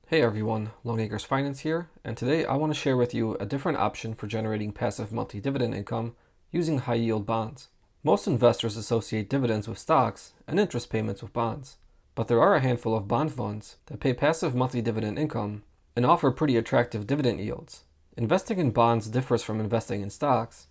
Hey everyone, Longacres Finance here, and today I want to share with you a different option for generating passive monthly dividend income using high-yield bonds. Most investors associate dividends with stocks and interest payments with bonds, but there are a handful of bond funds that pay passive monthly dividend income and offer pretty attractive dividend yields. Investing in bonds differs from investing in stocks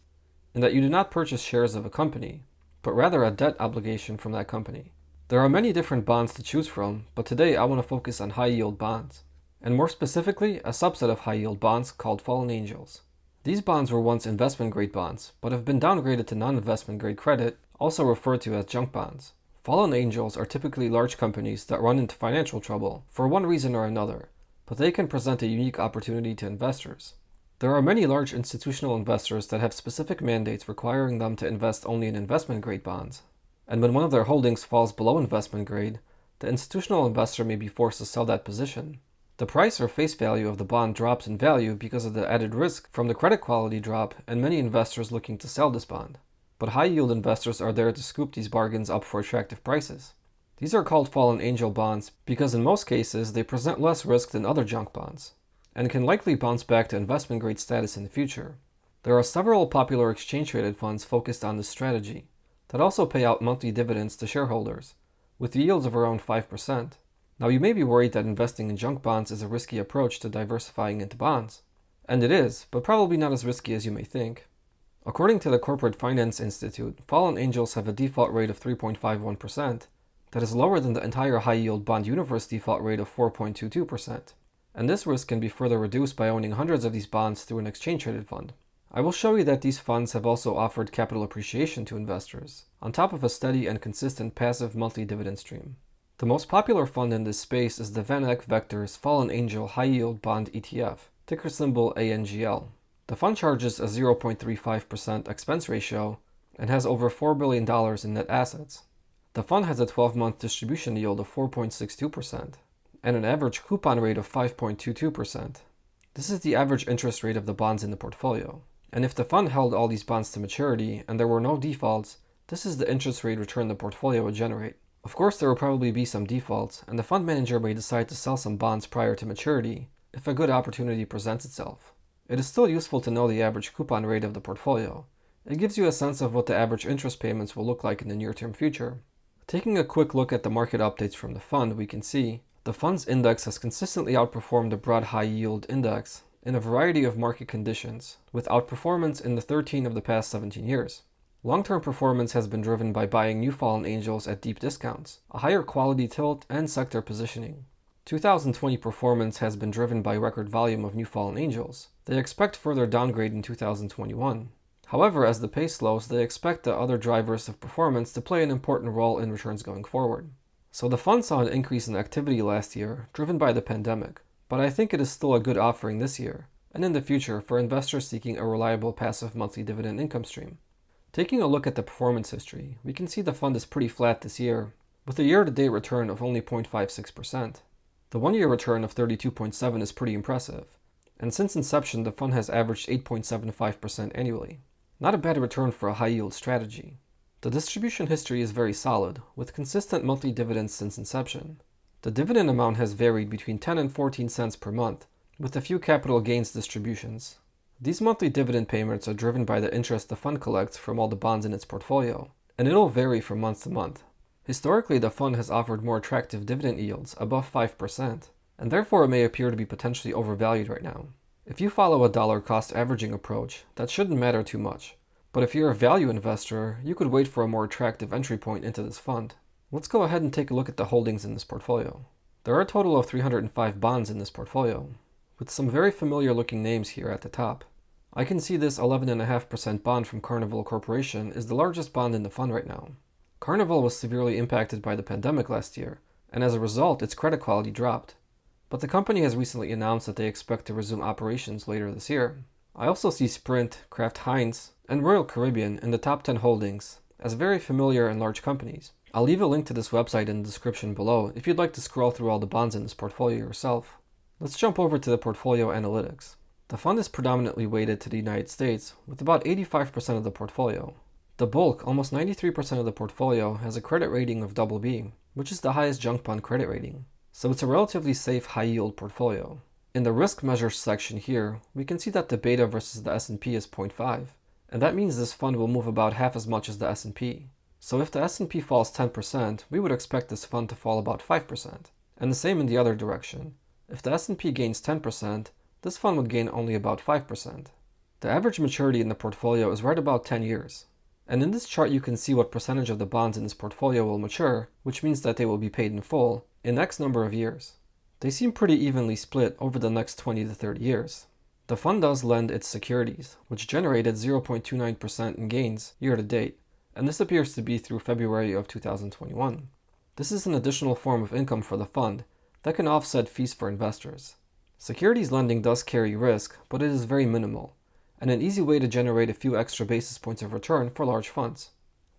in that you do not purchase shares of a company, but rather a debt obligation from that company. There are many different bonds to choose from, but today I want to focus on high-yield bonds, and more specifically, a subset of high-yield bonds called fallen angels. These bonds were once investment-grade bonds, but have been downgraded to non-investment-grade credit, also referred to as junk bonds. Fallen angels are typically large companies that run into financial trouble for one reason or another, but they can present a unique opportunity to investors. There are many large institutional investors that have specific mandates requiring them to invest only in investment-grade bonds, and when one of their holdings falls below investment grade, the institutional investor may be forced to sell that position. The price or face value of the bond drops in value because of the added risk from the credit quality drop and many investors looking to sell this bond. But high-yield investors are there to scoop these bargains up for attractive prices. These are called fallen angel bonds because in most cases they present less risk than other junk bonds and can likely bounce back to investment-grade status in the future. There are several popular exchange-traded funds focused on this strategy that also pay out monthly dividends to shareholders, with yields of around 5%. Now, you may be worried that investing in junk bonds is a risky approach to diversifying into bonds. And it is, but probably not as risky as you may think. According to the Corporate Finance Institute, fallen angels have a default rate of 3.51%, that is lower than the entire high-yield bond universe default rate of 4.22%. And this risk can be further reduced by owning hundreds of these bonds through an exchange-traded fund. I will show you that these funds have also offered capital appreciation to investors, on top of a steady and consistent passive monthly dividend stream. The most popular fund in this space is the VanEck Vector's Fallen Angel High Yield Bond ETF, ticker symbol ANGL. The fund charges a 0.35% expense ratio and has over $4 billion in net assets. The fund has a 12-month distribution yield of 4.62% and an average coupon rate of 5.22%. This is the average interest rate of the bonds in the portfolio. And if the fund held all these bonds to maturity and there were no defaults, this is the interest rate return the portfolio would generate. Of course, there will probably be some defaults, and the fund manager may decide to sell some bonds prior to maturity if a good opportunity presents itself. It is still useful to know the average coupon rate of the portfolio. It gives you a sense of what the average interest payments will look like in the near-term future. Taking a quick look at the market updates from the fund, we can see the fund's index has consistently outperformed the broad high-yield index in a variety of market conditions, with outperformance in the 13 of the past 17 years. Long-term performance has been driven by buying new fallen angels at deep discounts, a higher quality tilt, and sector positioning. 2020 performance has been driven by record volume of new fallen angels. They expect further downgrade in 2021. However, as the pace slows, they expect the other drivers of performance to play an important role in returns going forward. So the fund saw an increase in activity last year, driven by the pandemic, but I think it is still a good offering this year, and in the future for investors seeking a reliable passive monthly dividend income stream. Taking a look at the performance history, we can see the fund is pretty flat this year, with a year-to-date return of only 0.56%. The one-year return of 32.7% is pretty impressive, and since inception the fund has averaged 8.75% annually. Not a bad return for a high-yield strategy. The distribution history is very solid, with consistent monthly dividends since inception. The dividend amount has varied between 10 and 14 cents per month, with a few capital gains distributions. These monthly dividend payments are driven by the interest the fund collects from all the bonds in its portfolio, and it'll vary from month to month. Historically, the fund has offered more attractive dividend yields, above 5%, and therefore it may appear to be potentially overvalued right now. If you follow a dollar cost averaging approach, that shouldn't matter too much. But if you're a value investor, you could wait for a more attractive entry point into this fund. Let's go ahead and take a look at the holdings in this portfolio. There are a total of 305 bonds in this portfolio, with some very familiar looking names here at the top. I can see this 11.5% bond from Carnival Corporation is the largest bond in the fund right now. Carnival was severely impacted by the pandemic last year, and as a result, its credit quality dropped. But the company has recently announced that they expect to resume operations later this year. I also see Sprint, Kraft Heinz, and Royal Caribbean in the top 10 holdings as very familiar and large companies. I'll leave a link to this website in the description below if you'd like to scroll through all the bonds in this portfolio yourself. Let's jump over to the portfolio analytics. The fund is predominantly weighted to the United States, with about 85% of the portfolio. The bulk, almost 93% of the portfolio, has a credit rating of BB, which is the highest junk bond credit rating. so it's a relatively safe high-yield portfolio. In the risk measures section here, we can see that the beta versus the S&P is 0.5, and that means this fund will move about half as much as the S&P. So if the S&P falls 10%, we would expect this fund to fall about 5%. And the same in the other direction. If the S&P gains 10%, this fund would gain only about 5%. The average maturity in the portfolio is right about 10 years. And in this chart you can see what percentage of the bonds in this portfolio will mature, which means that they will be paid in full, in X number of years. They seem pretty evenly split over the next 20 to 30 years. The fund does lend its securities, which generated 0.29% in gains year to date, and this appears to be through February of 2021. This is an additional form of income for the fund that can offset fees for investors. Securities lending does carry risk, but it is very minimal, and an easy way to generate a few extra basis points of return for large funds.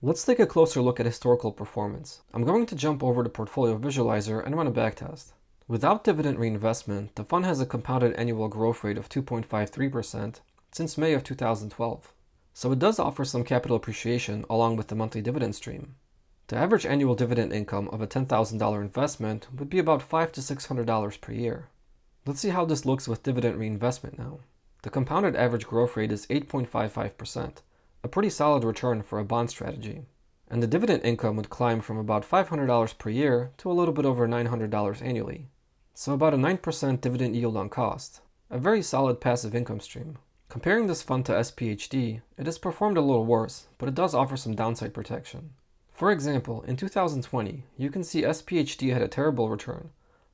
Let's take a closer look at historical performance. I'm going to jump over to Portfolio Visualizer and run a backtest. Without dividend reinvestment, the fund has a compounded annual growth rate of 2.53% since May of 2012. So it does offer some capital appreciation along with the monthly dividend stream. The average annual dividend income of a $10,000 investment would be about $500 to $600 per year. Let's see how this looks with dividend reinvestment now. The compounded average growth rate is 8.55%, a pretty solid return for a bond strategy. And the dividend income would climb from about $500 per year to a little bit over $900 annually. So about a 9% dividend yield on cost, a very solid passive income stream. Comparing this fund to SPHD, it has performed a little worse, but it does offer some downside protection. For example, in 2020, you can see SPHD had a terrible return,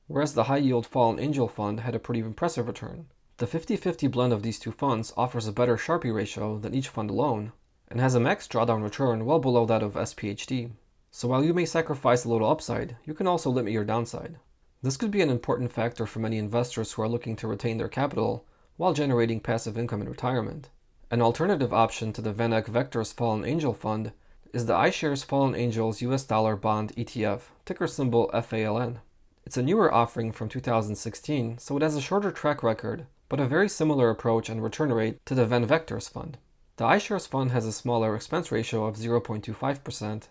whereas the high-yield Fallen Angel fund had a pretty impressive return. The 50-50 blend of these two funds offers a better Sharpe ratio than each fund alone, and has a max drawdown return well below that of SPHD. So while you may sacrifice a little upside, you can also limit your downside. This could be an important factor for many investors who are looking to retain their capital while generating passive income in retirement. An alternative option to the VanEck Vector's Fallen Angel fund is the iShares Fallen Angels US Dollar Bond ETF, ticker symbol FALN. It's a newer offering from 2016, so it has a shorter track record, but a very similar approach and return rate to the VanVector's fund. The iShares fund has a smaller expense ratio of 0.25%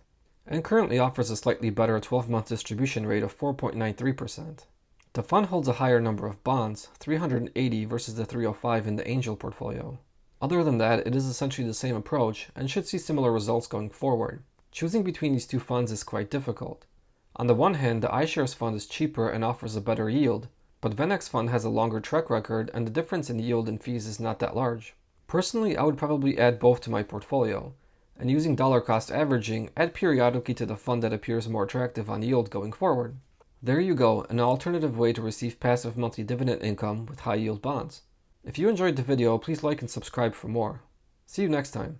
and currently offers a slightly better 12-month distribution rate of 4.93%. The fund holds a higher number of bonds, 380 versus the 305 in the Angel portfolio. Other than that, it is essentially the same approach and should see similar results going forward. Choosing between these two funds is quite difficult. On the one hand, the iShares fund is cheaper and offers a better yield, but VanEck's fund has a longer track record and the difference in yield and fees is not that large. Personally, I would probably add both to my portfolio, and using dollar cost averaging, add periodically to the fund that appears more attractive on yield going forward. There you go, an alternative way to receive passive monthly dividend income with high yield bonds. If you enjoyed the video, please like and subscribe for more. See you next time.